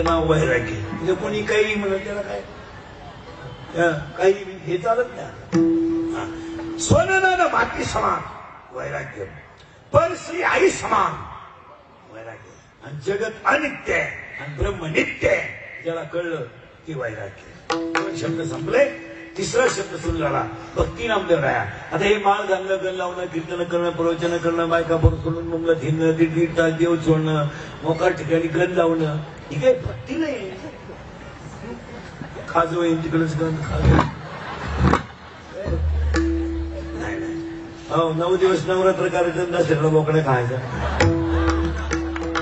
नाव वैराग्य. म्हणजे कोणी काही म्हणत त्याला काय काही हे चालत नाही. स्वनन माती समान वैराग्य, परश्री आई समान वैराग्य. आणि जगत अनित्य आहे आणि ब्रह्म नित्य आहे ज्याला कळलं की वैराग्य. दोन शब्द संपले. तिसरा शब्द सुरू झाला भक्ती नामदेव राया. आता हे माळ घालणं, गण लावणं, कीर्तन करणं, प्रवचन करणं, बायका बरोबर सोडून मुंगला थिरणं, दीड तास देव सोडणं, मोकार ठिकाणी गण लावणं, ही काही भक्ती नाही. खाजो येईल तिकडच गण खाजो. नाही नाही. हो 9 दिवस नवरात्र करायचं, दसऱ्याला बोकड्या खायच्या.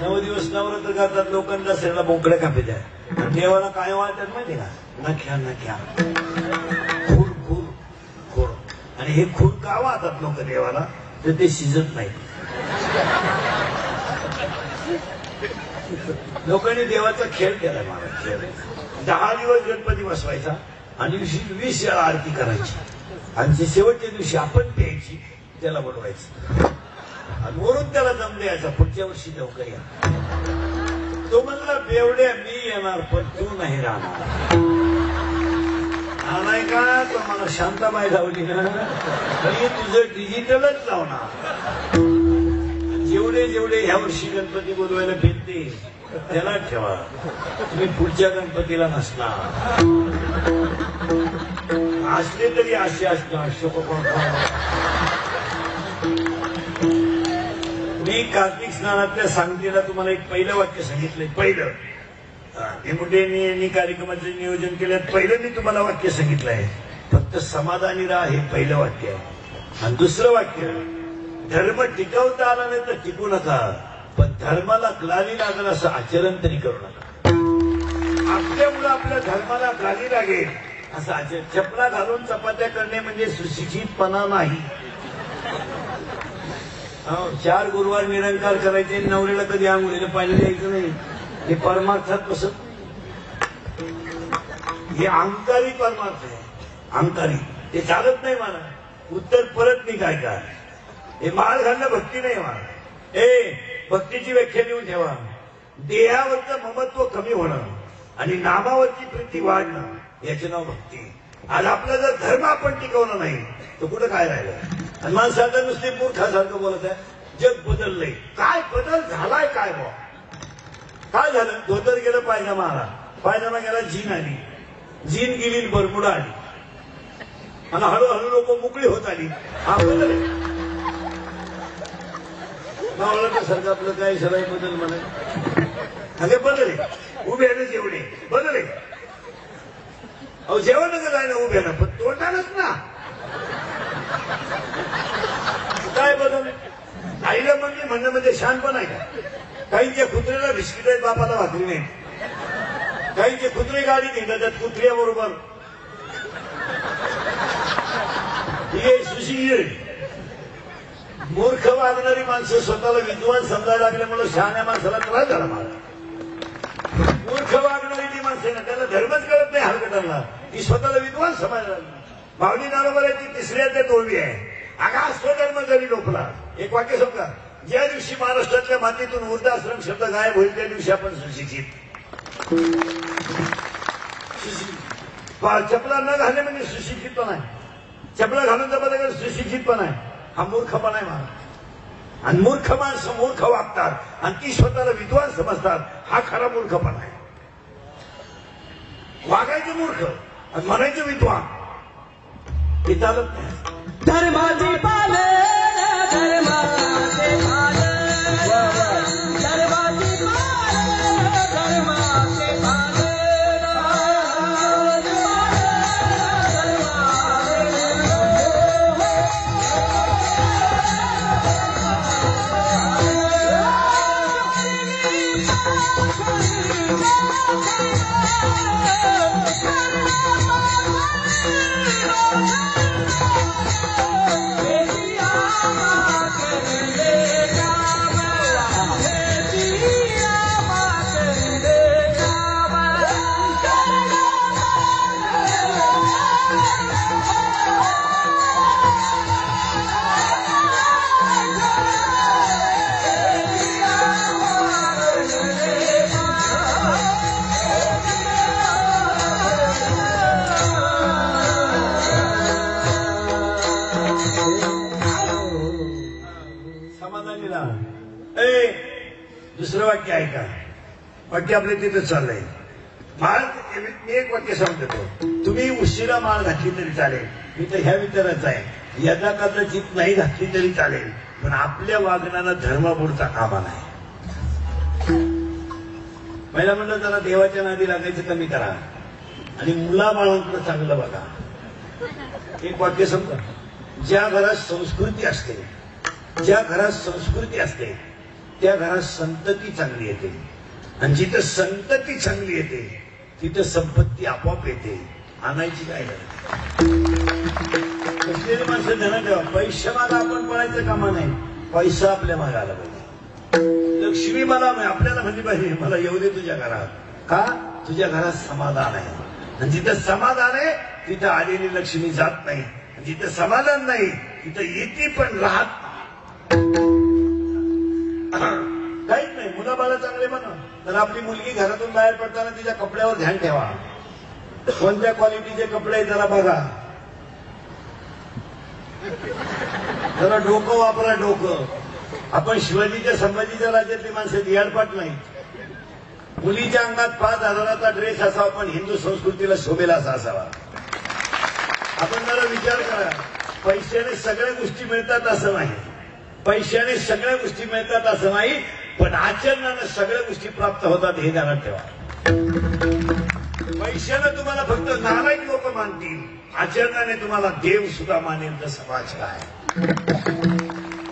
9 दिवस नवरात्र करतात लोक, दसऱ्याला बोकड्या कापायच्या. देवाला काय वाटतात माहिती का? नख्या नख्या खूर खूर खूर. आणि हे खूर का वाहतात लोक देवाला? तर ते शिजत नाही. लोकांनी देवाचा खेळ केला. मला खेळ 10 दिवस गणपती बसवायचा आणि 20 वेळा आरती करायची आणि शेवटच्या दिवशी आपण प्यायची, त्याला बोलवायचं आणि वरून त्याला दम द्यायचा, पुढच्या वर्षी लवकर या. तो म्हणला बेवड्या मी येणार पण तू नाही राहणार. नाही का? तर मला शांताबाई लावली ना, तरी तुझं डिजिटलच लावणार. जेवढे जेवढे ह्या वर्षी गणपती बोलवायला भेटते त्याला ठेवा, तुम्ही पुढच्या गणपतीला नसणार. असले तरी असे असणार. मी कार्तिक स्नानातल्या सांगलीला तुम्हाला एक पहिलं वाक्य सांगितलंय. पहिलं कार्यक्रमाचं नियोजन केल्यात पहिलं मी तुम्हाला वाक्य सांगितलंय, फक्त समाधानी राहा, हे पहिलं वाक्य आहे. आणि दुसरं वाक्य, धर्म टिकवता आला नाही तर टिकू नका, पण धर्माला ग्लानी लागेल असं आचरण तरी करू नका. आपल्यामुळं आपल्या धर्माला ग्लानी लागेल असं आचरण. चपला घालून चपात्या करणे म्हणजे सुशिक्षितपणा नाही. 4 गुरुवार निरंकार करायचे, नवऱ्याला कधी आंघोळीला पाणी द्यायचं नाही. हे परमार्थात बसत. हे अहंकारी परमार्थ आहे, अहंकारी. ते चालत नाही. मला उत्तर परत मी काय काय. हे माळ घालणं भक्ती नाही. मला भक्तीची व्याख्या लिहून ठेवा. देहावरचं ममत्व कमी होणं आणि नामावरची प्रीती वाढणं, याचे नाव भक्ती. आज आपला जर धर्म आपण टिकवला नाही तर कुठं काय राहिलं? आणि माणसाला नुसते मूर्खासारखं बोलत आहे. जग बदललंय. काय बदल झालाय? काय बा काय झालं? धोतर गेलं पायजामा आला, पायजामा गेला जीन आली, जीन गेली बरमुडा आली आणि हळूहळू लोक मोकळी होत आली. हा बदल आहे. सारखं आपलं काय सराई बदल म्हणाय. अगे बदल आहे. उभ्यानं जेवणे बदल आहे. अहो जेवण नका जाय ना उभ्यानं, पण तोंडानच ना. काय बदल? आईला म्हणणं म्हणजे शानपण आहे का? काहींच्या कुत्र्याला बिस्किट आहेत, बापाला भाकरी नाही. काहींचे कुत्रे गाडी घेतात कुत्र्याबरोबर. ही सुशील मूर्ख वागणारी माणसं स्वतःला विद्वान समजायला लागल्यामुळे शहाण्या माणसाला त्रास झाला. मला मूर्ख वागणारी ती माणसं ना, त्यांना धर्मच कळत नाही. हलकटांना ती स्वतःला विद्वान समजायला लागली. माऊली नारोबराची तिसऱ्या ते 2वी आहे. आकाश स्वधर्म जरी लोकला. एक वाक्य समजा, ज्या दिवशी महाराष्ट्रातल्या मातीतून वृद्धाश्रम शब्द गायब होईल त्या दिवशी आपण सुशिक्षित. चपला न घालणे म्हणजे सुशिक्षितपणा आहे. चपला घालून जबरदस्त म्हणजे सुशिक्षितपणा आहे. हा मूर्खपणा आहे मला. आणि मूर्ख माणसं मूर्ख वागतात आणि ती स्वतःला विद्वान समजतात. हा खरा मूर्खपणा आहे. वागायचं मूर्ख आणि म्हणायचं विद्वान, हे चालत नाही. धर्माची पाले धर्माचे पाले धर्माची पाले धर्माचे पाले Baby, दुसरं वाक्य ऐका. वाक्य आपले तिथं चाललंय. माळ मी एक वाक्य सांगतो. तुम्ही उशिरा माळ घातली तरी चालेल. मी तर ह्या विचाराचं आहे. यदा कदाचित नाही घातली तरी चालेल, पण आपल्या वागण्याला धर्मबोधचा कामा नाही. पहिला म्हणलं जरा देवाच्या नादी लागायचं कमी करा आणि मुलाबाळांकडे चांगलं बघा. एक वाक्य समजा. ज्या घरात संस्कृती असते, ज्या घरात संस्कृती असते त्या घरात संतती चांगली येते. आणि जिथं संतती चांगली येते तिथं संपत्ती आपोआप येते. आणायची काय कसलेली माणसं ध्यानात ठेवा. पैसा मागा आपण पळायचं कामा नाही. पैसा आपल्या मागे आला पाहिजे. लक्ष्मी मला आपल्याला म्हणली पाहिजे मला येऊ दे तुझ्या घरात. का? तुझ्या घरात समाधान आहे. आणि जिथं समाधान आहे तिथं आलेली लक्ष्मी जात नाही. जिथं समाधान नाही तिथं येते पण राहत काहीच नाही. मुलं बाळा चांगले म्हणा. तर आपली मुलगी घरातून बाहेर पडताना तिच्या कपड्यावर ध्यान ठेवा. कोणत्या क्वालिटीचे कपडे आहेत जरा बघा. जरा डोकं वापरा. डोकं. आपण शिवाजीच्या संभाजीच्या राज्यातली माणसं दियाडपाट नाही. मुलीच्या अंगात 5,000चा ड्रेस असावा पण हिंदू संस्कृतीला शोभेला असा असावा. आपण जरा विचार करा. पैशाने सगळ्या गोष्टी मिळतात असं नाही. पैशाने सगळ्या गोष्टी मिळतात असं नाही, पण आचरणानं सगळ्या गोष्टी प्राप्त होतात हे ध्यानात ठेवा. पैशानं तुम्हाला फक्त नालायक लोक मानतील, आचरणाने तुम्हाला देव सुद्धा मानेल तर समाज काय.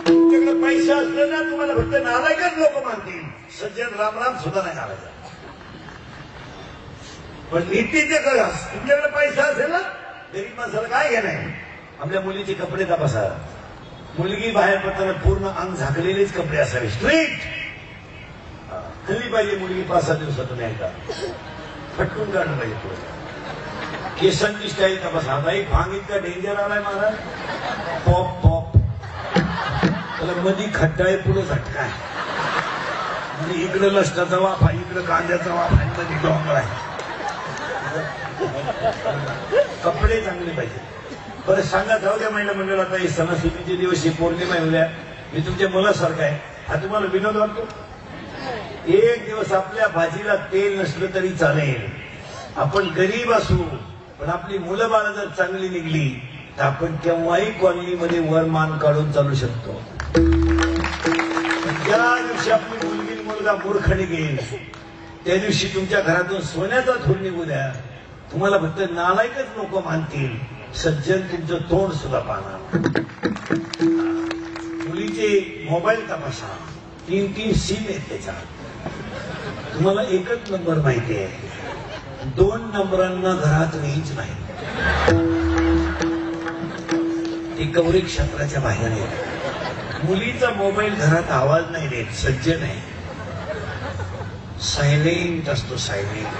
तुमच्याकडे पैसा असलं ना तुम्हाला फक्त नालायकच लोक मानतील, सज्जन रामराम सुद्धा नाही नालायक. पण नीतीचे कळस तुमच्याकडे पैसा असेल ना गरीब माणसाला काय घेणार. आपल्या मुलीचे कपडे तपासा. मुलगी बाहेर पडताना पूर्ण अंग झाकलेलेच कपडे असावे. स्ट्रीट हल्ली पाहिजे मुलगी 5-6 दिवसातून एकदा फटकून काढलं पाहिजे. थोडं केसांची स्टाईल तपासा. आता एक भांग इतका डेंजर आलाय महाराज. पॉप पॉप त्याला मधी खड्डाय पुढे झटका आहे. म्हणजे इकडे लसणाचा वाफ आहे, इकडे कांद्याचा वाफ आहे, मध्ये डोंगर आहे. कपडे चांगले पाहिजे. बरं सांगा. जाऊ द्या महिला मंडळ. आता हे सणासुदीचे दिवस ही पौर्णिमा येऊया. मी तुमच्या मुलासारखा आहे. हा तुम्हाला विनोद वाटतो. एक दिवस आपल्या भाजीला तेल नसलं तरी चालेल. आपण गरीब असू पण आपली मुलं बाळा जर चांगली निघली तर आपण केव्हाही कॉलनीमध्ये वर मान काढून चालू शकतो. ज्या दिवशी आपली मुलगी मुलगा मूर्ख निघेल त्या दिवशी तुमच्या घरातून सोन्याचा धूर निघू द्या. तुम्हाला फक्त नालायकच लोक मानतील, सज्जन तुमचं तोंड सुद्धा पाहणार. मुलीचे मोबाईल तपासा. 3-3 सिम आहेत त्याच्यात. तुम्हाला एकच नंबर माहिती आहे. 2 नंबरांना घरात रेंज नाही. ती कवरी क्षेत्राच्या बाहेर आहे. मुलीचा मोबाईल घरात आवाज नाही देत. सज्जन आहे. सायलेंट असतो. सायलेंट.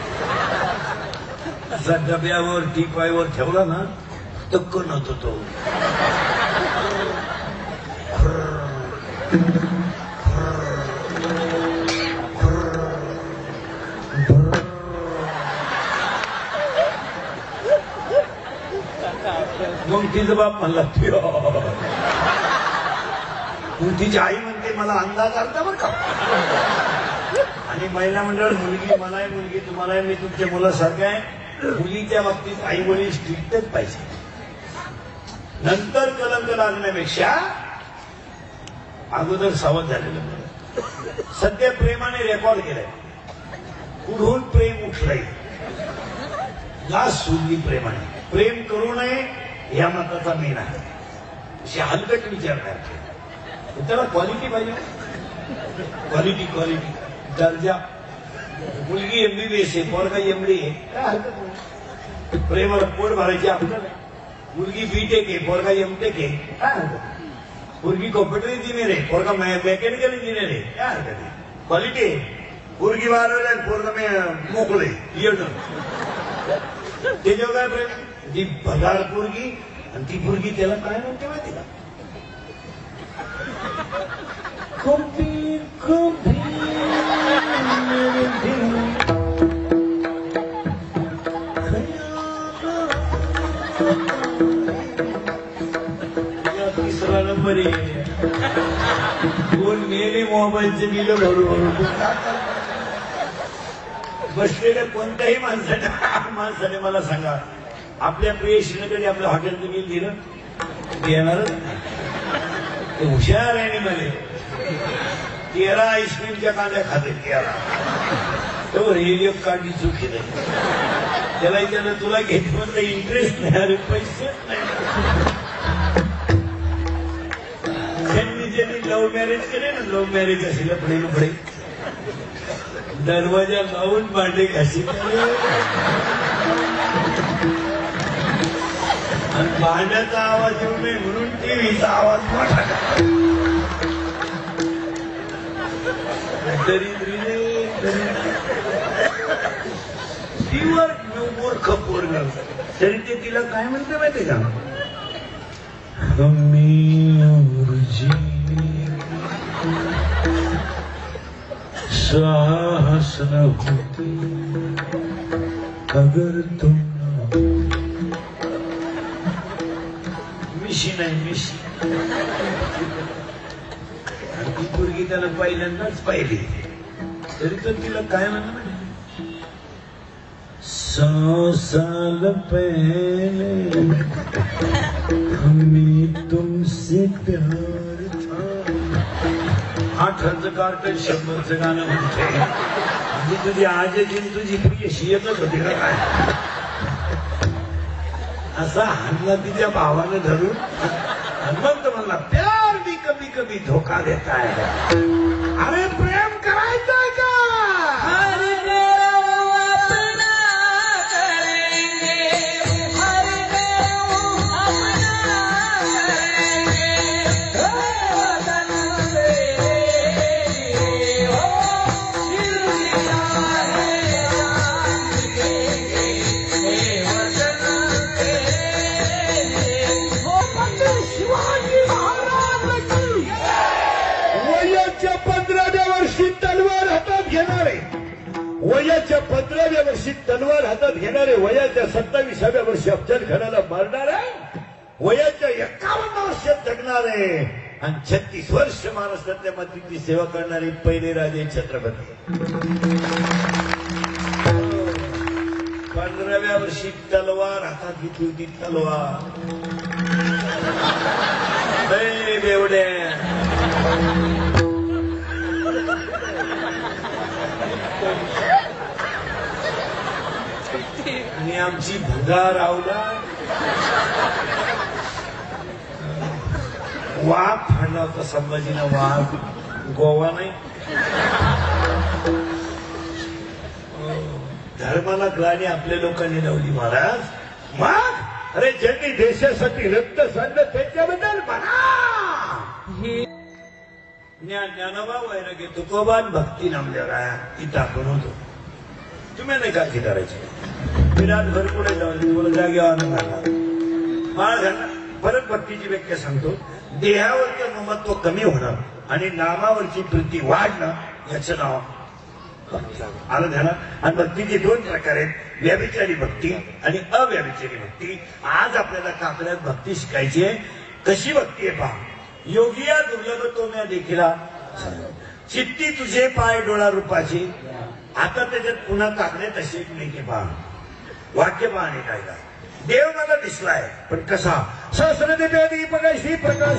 जर डब्यावर टीपायवर ठेवला ना टक्कन होतो तो. मग तिचं बाप म्हणला मग तिची आई म्हणते मला अंदाज आलता बरं का. आणि महिला मंडळ मुलगी मला आहे, मुलगी तुम्हाला आहे. मी तुमच्या मुलासारखं आहे. मुलीच्या बाबतीत आई वडील स्ट्रिक्टच पाहिजे. नंतर कलंक लागण्यापेक्षा अगोदर सावध झालेलं बरं. सध्या प्रेमाने रेकॉर्ड केलंय. पुढून प्रेम उठलंय. लास्ट सोडली प्रेमाने. प्रेम करू नये या मताचा मेन आहे. अशी हलकट विचार करते. त्याला क्वालिटी पाहिजे. क्वालिटी क्वालिटी दर्जा. मुलगी MBBS आहे, पोरगा MD आहे, काय हरकत नाही. प्रेमाला पोट भरायची आपल्याला. मुलगी BTech आहे, पोरगा MTech आहे, काय हरकत. मुलगी कॉम्प्युटर इंजिनियर आहे, पोरगा मेकॅनिकल इंजिनियर आहे, काय हरकत नाही. क्वालिटी आहे. मुलगी 12वीला पोरगा मोकळे येणं. त्याच्यावर काय प्रेम. ती भगार पोरगी आणि ती पोरगी त्याला काय म्हणते माहिती का. कबीर कबीर तिसरा नंबर आहे. 2 मेले मोबाईलचं बिल भरू बसलेल्या कोणत्याही माणसाने मला सांगा, आपल्या प्रियशीने कधी आपल्या हॉटेलचं बिल दिलं? देणारच ते हुशार आहे म्हणे 13 आईस्क्रीमच्या कांद्या खाते 13 तो एक काढली चूक केली त्याला विचारलं तुला घेत म्हणलं इंटरेस्ट नाही, अरे पैसे नाही. ज्यांनी लव्ह मॅरेज केले ना, लव्ह मॅरेज असेल पुढे दरवाजा लावून भांडे घाशी आणि भांड्याचा आवाज येऊ नये म्हणून टीव्हीचा आवाज मोठा तीवर मूर्ख पोरग तरी ते तिला काय म्हणते माहिती का, साहस न होती अगर तुम मिशी नाही मिशी. ती पोरगी त्याला पहिल्यांदाच पाहिली तरी तर तिला काय म्हणलं म्हणजे 100 साल पहले हमें तुमसे प्यार था. 8 कार्टन 100चं गाणं म्हणते आणि तुझी आजची तुझी प्रियशी एकच होती का काय, असा हाणला तिच्या भावाने धरून आणि मग तर म्हणला प्यार भी कभी कभी धोका देता है. अरे प्रेम करायचंय का, वयाच्या 15व्या वर्षी तलवार हातात घेणारे, वयाच्या 27व्या वर्षी अफजल खानाला मारणारे, वयाच्या 51 वर्षात जगणारे आणि 36 वर्ष महाराष्ट्रातल्या मातीची सेवा करणारे पहिले राजे छत्रपती. 15व्या वर्षी तलवार हातात घेतली होती. तलवार बेवड्या आणि आमची भुगा रावला वाघ फाडला होता संभाजीनं. वाघ गोवा नाही, धर्माला ग्लानी आपल्या लोकांनी लावली महाराज. मग अरे ज्यांनी देशासाठी रक्त सांडलं त्याच्याबद्दल म्हणा. ज्ञानोबा वैराग्य तुकोबान भक्ती नामदेवरा इथं आपण होतो. तुम्ही नाही काय करायचे, विराट भरपुढे जाऊन तुम्हाला जागेवर घालणार माळ घालणार. परत भक्तीची व्याख्या सांगतो, देहावरचं ममत्व कमी होणं आणि नामावरची प्रीती वाढणं याचं नाव भक्ती. आलं ध्यानात. आणि भक्तीचे 2 प्रकार आहेत, व्यभिचारी भक्ती आणि अव्यभिचारी भक्ती. आज आपल्याला काकड्यात भक्ती शिकायची आहे. कशी भक्ती आहे पहा. योगिया दुर्लभ तो म्या देखिला, चित्ती तुझे पाय डोळा रूपाची. आता त्याच्यात पुन्हा काकडे तशी लेखी पहा. वाक्य पाहणे काय का, देव मला दिसलाय पण कसा, सहस्र दिव्य दीपकाशी प्रकाश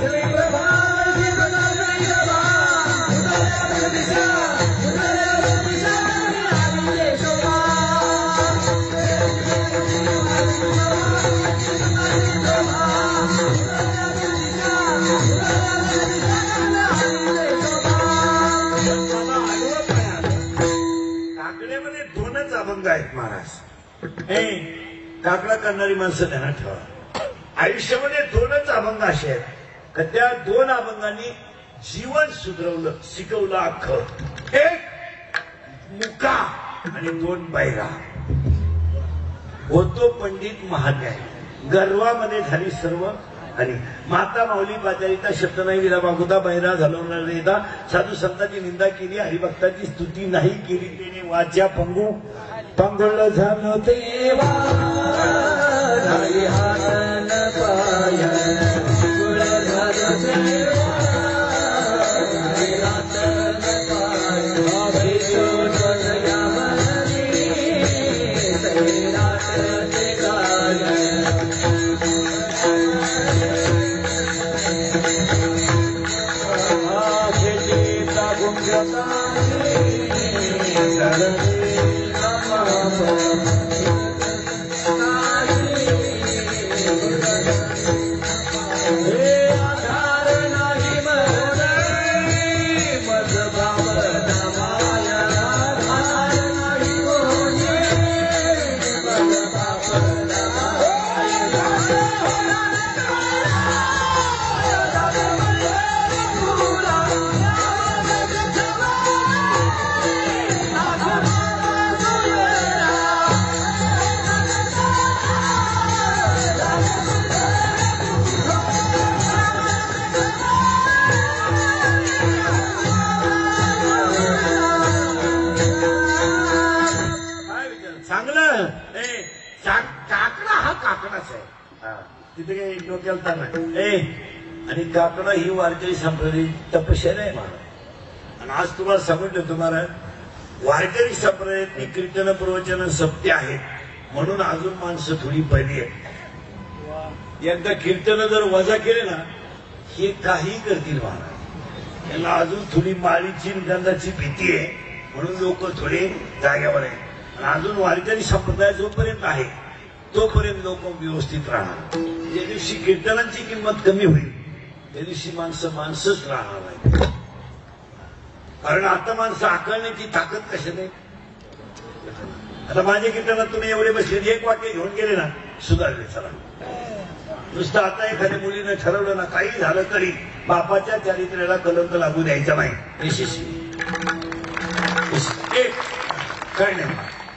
काकड्यामध्ये 2च अभंग आहेत महाराज. काकडा करणारी माणसं ध्यानात ठेवा. आयुष्यामध्ये 2च अभंग असे आहेत का त्या 2 अभंगांनी जीवन सुधरवलं, शिकवलं अख्खं. एक मुका आणि 2 बैरा. होतो पंडित महाज्ञान, गर्वामध्ये झाली सर्व आणि माता माऊली बाजारीता शब्द नाही विरा बागुदा बैरा घालवणार देता. साधू संतांची निंदा केली, हरिभक्ताची स्तुती नाही केली, त्याने वाच्या पंगू पंगळ झालं देवा. पाया चांगलं काकडा हा काकडाच आहे हा, तिथे काही डोक्याला ताण नाही. आणि काकडा ही वारकरी संप्रदाय तपश्चर्या आहे महाराज. आणि आज तुम्हाला समजलं तुम्हाला वारकरी संप्रदायातली कीर्तन प्रवचन सत्य आहेत म्हणून अजून माणसं थोडी पहिली आहेत. एकदा कीर्तन जर वजा केले ना हे काही करतील महाराज. यांना अजून थोडी माळीची गंधाची भीती आहे म्हणून लोक थोडे जाग्यावर आहे. आणि अजून वारकरी संप्रदाय जोपर्यंत आहे तोपर्यंत लोक व्यवस्थित राहणार. ज्या दिवशी कीर्तनांची किंमत कमी होईल त्या दिवशी माणसंच राहणार नाही. कारण आता माणसं आकलण्याची ताकद कशा नाही. आता माझ्या कीर्तनात तुम्ही एवढे बसले एक वाक्य घेऊन गेले ना सुधारले चला. नुसतं आता एखाद्या मुलीनं ठरवलं ना काही झालं तरी बापाच्या चारित्र्याला कलंक लागू द्यायचा नाही.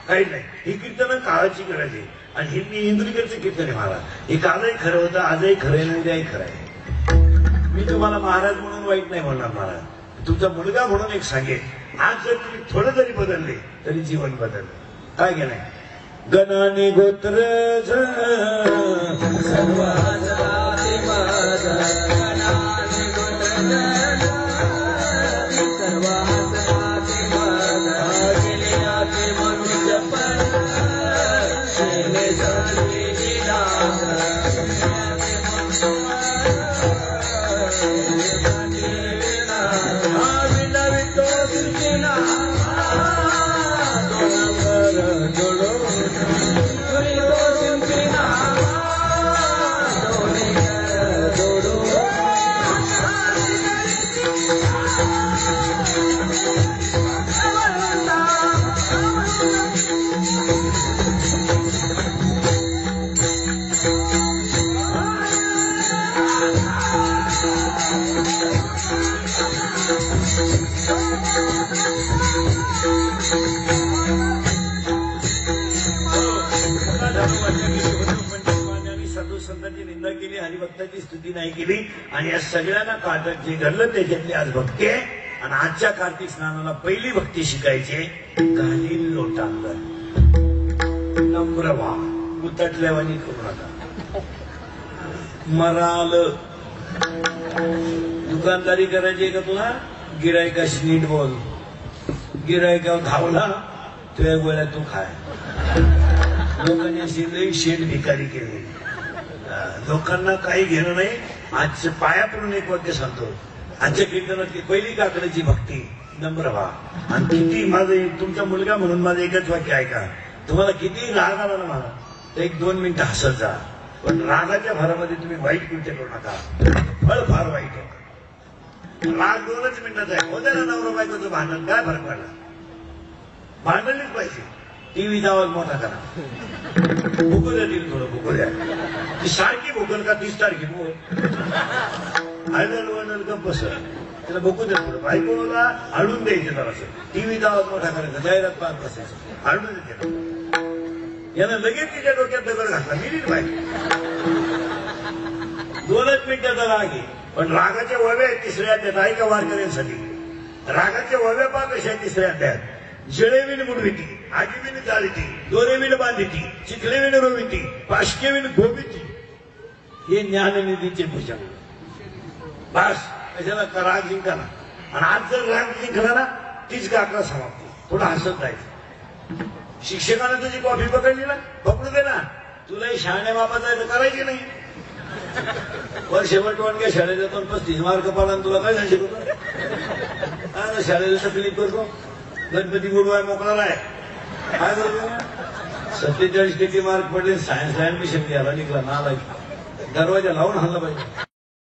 काही नाही. ही कीर्तन काळाची गरज आहे. आणि हे मी इंद्रिकरचं कीर्तन आहे महाराज. हे कालही खरं होतं आजही खरं आहे आणि उद्याही खरं आहे. मी तुम्हाला महाराज म्हणून वाईट नाही म्हणणार महाराज. तुमचा मुलगा म्हणून एक सांगेल आज जर तुम्ही थोडं जरी बदलले तरी जीवन बदललं. काय केलंय गणाने गोत्र साधू संतांची निंदा केली हरिभक्ताची स्तुती नाही केली. आणि या सगळ्यांना काळात जे घडलं त्याच्यातली आज भक्ती आहे. आणि आजच्या कार्तिक स्नानाला पहिली भक्ती शिकायची घालील लोटांगण नम्र व्हा. उतटल्यावानी करू नका. मराल दुकानदारी करायची का तुला गिरायकाशी नीट बोल. गिरायका धावला तुझ्या गोळ्या तू खाय. लोकांनी अशी लई शेठ भिकारी केली. लोकांना काही घेणं नाही. आजच्या पाया पडून एक वाक्य सांगतो. आजच्या कीर्तनातली पहिली काकड्याची भक्ती नम्र व्हा. आणि किती माझं तुमचा मुलगा म्हणून माझं एकच वाक्य ऐका. तुम्हाला किती राग आला ना मला तर 1-2 मिनिटं हसत जा. पण रागाच्या भरामध्ये तुम्ही वाईट कृत्य करू नका. फळ फार वाईट आहे. राग 2च मिनिटाचा आहे. होते ना नवरा बायकोचं भांडण काय फरक पडला. भांडणच पाहिजे. टीव्हीचा आवाज मोठा करा. भुकूद्या दिल थोडं भुकूद्या. ती सारखी भुकल का 30 तारखे आयडल वडल गप्प बस त्याला भुकू द्या थोडं. बायकोला हळून द्यायचं जरासं. टीव्हीचा आवाज मोठा करायचा. जाहिरात पाहत बसायचं. हळून द्यायचं. यानं लगेच तिच्या डोक्यात दगड घातला. मिनिट बाई 2च मिनिटाचा राग आहे. पण रागाच्या वव्या आहेत तिसऱ्या अध्यायात. ऐका वारकऱ्यांसाठी रागाच्या वव्या पा कशा आहेत तिसऱ्या अध्यायात. जळेविण मुडविती, आगीविण जाळीती, दोरेविण बांधिती, चिखलेविण रोविती, पाशकेविण गोबिती. हे ज्ञाननिधीचे भुजंग. बस कशाला राग जिंका ना. आणि आज जर राग जिंकला ना तीच काकडा समाप्ती. थोडं हसत जायचं. शिक्षकानं तुझी कॉफी पकडली ना पकडू दे ना. तुलाही शहाण्या बाबा जायचं करायची नाही. वर्षभर टोणक्या शाळेत जातो 35 मार्क पाला. तुला काय नाही शिकवतो. शाळेला तकलीफ करतो. गणपती गुरुवार मोकळा आहे. काय करतो 47 टक्के मार्क पडले. सायन्सला ऍडमिशन घ्यायला निघला नाला. दरवाजा लावून हल्ला पाहिजे.